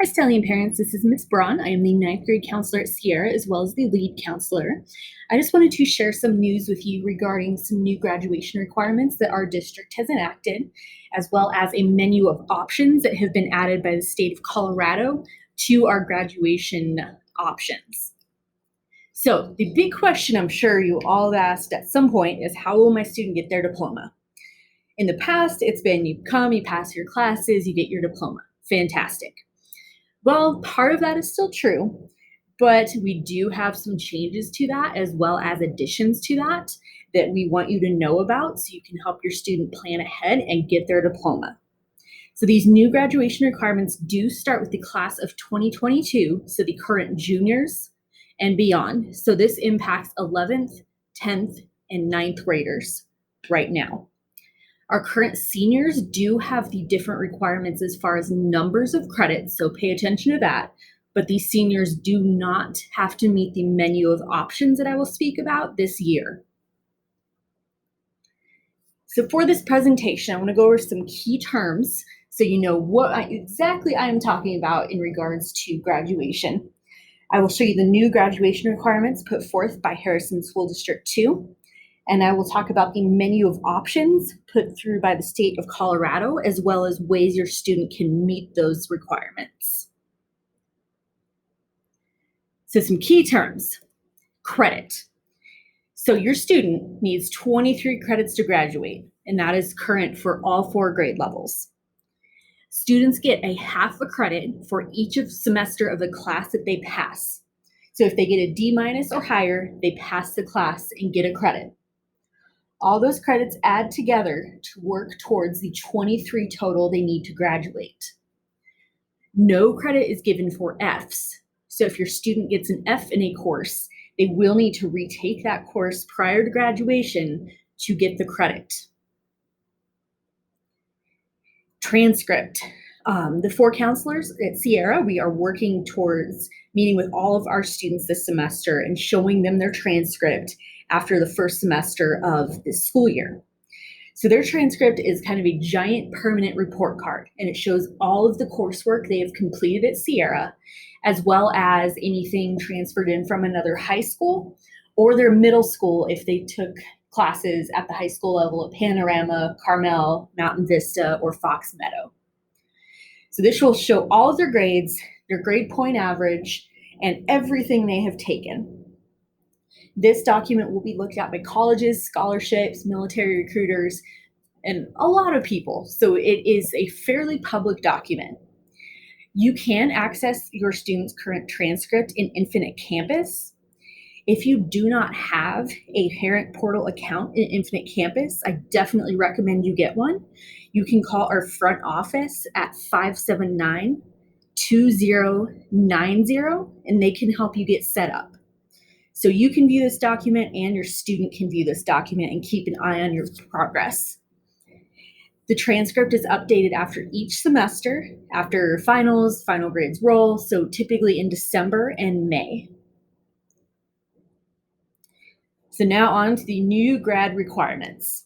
Hi, Stallion parents. This is Miss Braun. I am the ninth grade counselor at Sierra, as well as the lead counselor. I just wanted to share some news with you regarding some new graduation requirements that our district has enacted, as well as a menu of options that have been added by the state of Colorado to our graduation options. So the big question I'm sure you all asked at some point is, how will my student get their diploma? In the past, it's been you come, you pass your classes, you get your diploma. Fantastic. Well, part of that is still true, but we do have some changes to that, as well as additions to that we want you to know about so you can help your student plan ahead and get their diploma. So these new graduation requirements do start with the class of 2022, so the current juniors and beyond. So this impacts 11th, 10th, and 9th graders right now. Our current seniors do have the different requirements as far as numbers of credits, so pay attention to that. But these seniors do not have to meet the menu of options that I will speak about this year. So for this presentation, I want to go over some key terms so you know what exactly I am talking about in regards to graduation. I will show you the new graduation requirements put forth by Harrison School District 2. And I will talk about the menu of options put through by the state of Colorado, as well as ways your student can meet those requirements. So some key terms. Credit. So your student needs 23 credits to graduate, and that is current for all 4 grade levels. Students get a half a credit for each semester of the class that they pass. So if they get a D- or higher, they pass the class and get a credit. All those credits add together to work towards the 23 total they need to graduate. No credit is given for Fs. So if your student gets an F in a course, they will need to retake that course prior to graduation to get the credit. Transcript. The 4 counselors at Sierra, we are working towards meeting with all of our students this semester and showing them their transcript after the first semester of this school year. So their transcript is kind of a giant permanent report card, and it shows all of the coursework they have completed at Sierra, as well as anything transferred in from another high school or their middle school if they took classes at the high school level at Panorama, Carmel, Mountain Vista, or Fox Meadow. So this will show all of their grades, their grade point average, and everything they have taken. This document will be looked at by colleges, scholarships, military recruiters, and a lot of people. So it is a fairly public document. You can access your student's current transcript in Infinite Campus. If you do not have a parent portal account in Infinite Campus, I definitely recommend you get one. You can call our front office at 579-2090, and they can help you get set up. So you can view this document and your student can view this document and keep an eye on your progress. The transcript is updated after each semester, after finals, final grades roll, so typically in December and May. So now on to the new grad requirements.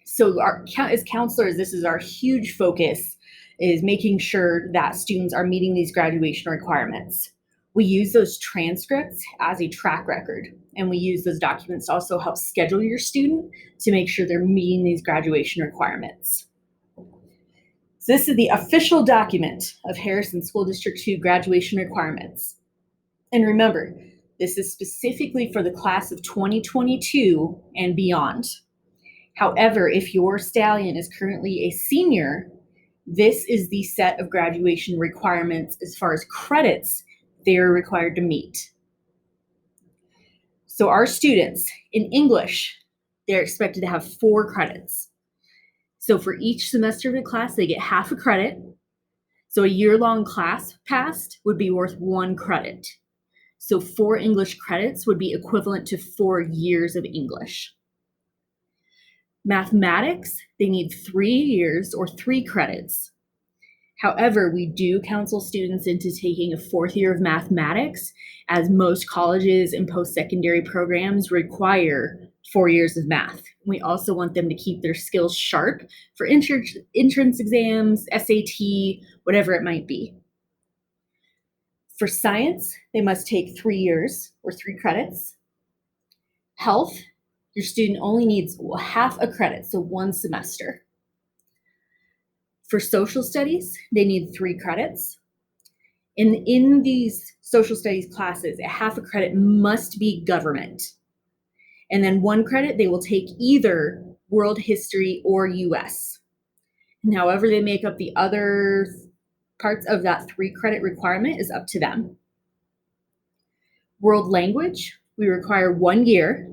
So as counselors, this is our huge focus, is making sure that students are meeting these graduation requirements. We use those transcripts as a track record, and we use those documents to also help schedule your student to make sure they're meeting these graduation requirements. So this is the official document of Harrison School District 2 graduation requirements. And remember, this is specifically for the class of 2022 and beyond. However, if your stallion is currently a senior, this is the set of graduation requirements as far as credits they're required to meet. So our students in English, they're expected to have 4 credits. So for each semester of the class, they get half a credit. So a year-long class passed would be worth 1 credit. So 4 English credits would be equivalent to 4 years of English. Mathematics, they need 3 years or 3 credits. However, we do counsel students into taking a 4th year of mathematics, as most colleges and post-secondary programs require 4 years of math. We also want them to keep their skills sharp for entrance exams, SAT, whatever it might be. For science, they must take 3 years or 3 credits. Health, your student only needs half a credit, so 1 semester. For social studies, they need 3 credits. In these social studies classes, a half a credit must be government. And then 1 credit, they will take either world history or US. And however they make up the other parts of that 3 credit requirement is up to them. World language, we require 1 year,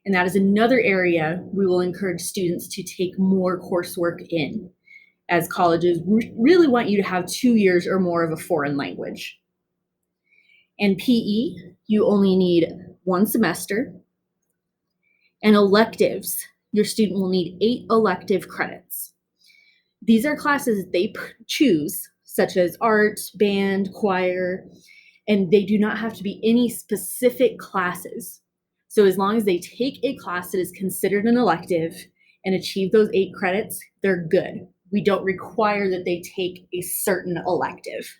and that is another area we will encourage students to take more coursework in, as colleges really want you to have 2 years or more of a foreign language. And PE, you only need 1 semester. And electives, your student will need 8 elective credits. These are classes they choose, such as art, band, choir, and they do not have to be any specific classes. So as long as they take a class that is considered an elective and achieve those 8 credits, they're good. We don't require that they take a certain elective.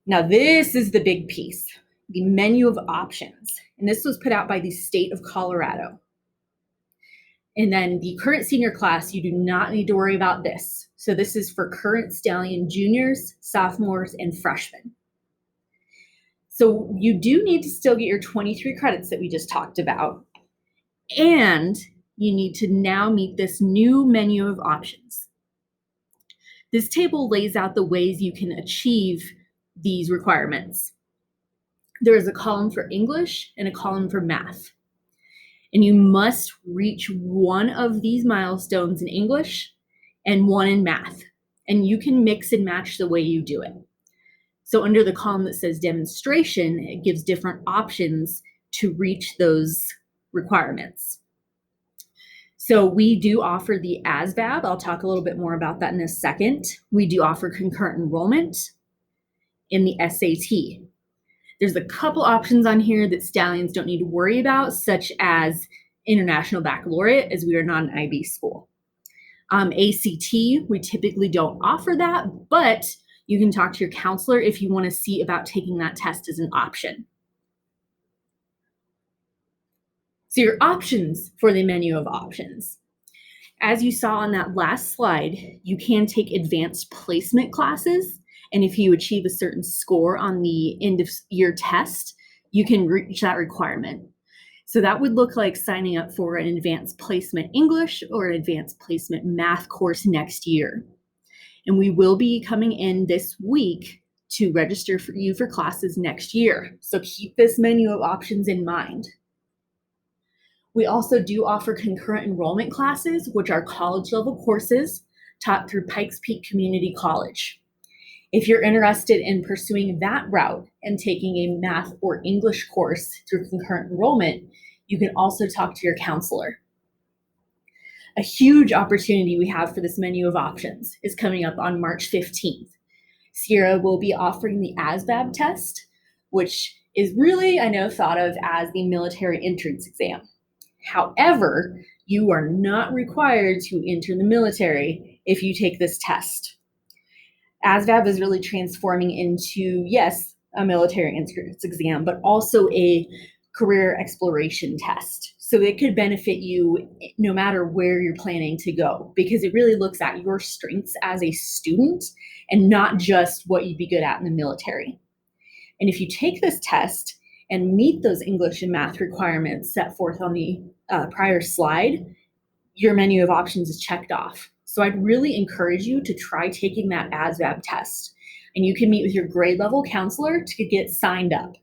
Now this is the big piece, the menu of options. And this was put out by the state of Colorado. And then the current senior class, you do not need to worry about this. So this is for current Stallion juniors, sophomores, and freshmen. So you do need to still get your 23 credits that we just talked about. And you need to now meet this new menu of options. This table lays out the ways you can achieve these requirements. There is a column for English and a column for math. And you must reach one of these milestones in English and 1 in math. And you can mix and match the way you do it. So under the column that says demonstration, it gives different options to reach those requirements. So we do offer the ASVAB. I'll talk a little bit more about that in a second. We do offer concurrent enrollment in the SAT. There's a couple options on here that Stallions don't need to worry about, such as International Baccalaureate, as we are not an IB school. ACT, we typically don't offer that, but you can talk to your counselor if you want to see about taking that test as an option. So your options for the menu of options. As you saw on that last slide, you can take advanced placement classes. And if you achieve a certain score on the end of year test, you can reach that requirement. So that would look like signing up for an advanced placement English or an advanced placement math course next year. And we will be coming in this week to register for you for classes next year. So keep this menu of options in mind. We also do offer concurrent enrollment classes, which are college level courses taught through Pikes Peak Community College. If you're interested in pursuing that route and taking a math or English course through concurrent enrollment, you can also talk to your counselor. A huge opportunity we have for this menu of options is coming up on March 15th. Sierra will be offering the ASVAB test, which is really, I know, thought of as the military entrance exam. However, you are not required to enter the military if you take this test. ASVAB is really transforming into, yes, a military entrance exam, but also a career exploration test. So it could benefit you no matter where you're planning to go, because it really looks at your strengths as a student and not just what you'd be good at in the military. And if you take this test and meet those English and math requirements set forth on the prior slide, your menu of options is checked off. So I'd really encourage you to try taking that ASVAB test. And you can meet with your grade level counselor to get signed up.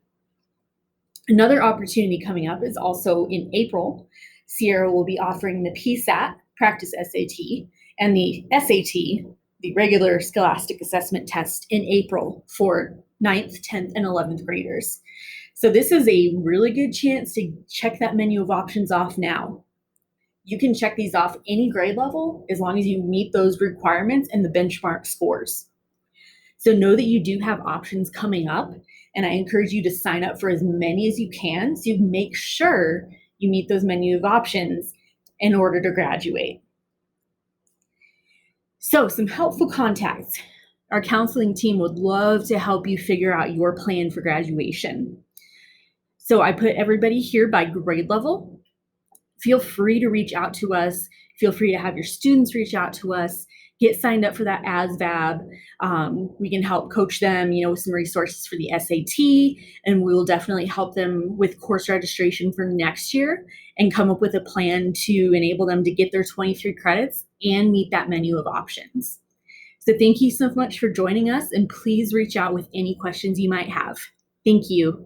Another opportunity coming up is also in April. Sierra will be offering the PSAT, Practice SAT, and the SAT, the regular Scholastic Assessment Test, in April for 9th, 10th, and 11th graders. So this is a really good chance to check that menu of options off now. You can check these off any grade level as long as you meet those requirements and the benchmark scores. So know that you do have options coming up, and I encourage you to sign up for as many as you can so you make sure you meet those menu of options in order to graduate. So some helpful contacts. Our counseling team would love to help you figure out your plan for graduation. So I put everybody here by grade level. Feel free to reach out to us. Feel free to have your students reach out to us. Get signed up for that ASVAB. We can help coach them, with some resources for the SAT, and we will definitely help them with course registration for next year and come up with a plan to enable them to get their 23 credits and meet that menu of options. So thank you so much for joining us, and please reach out with any questions you might have. Thank you.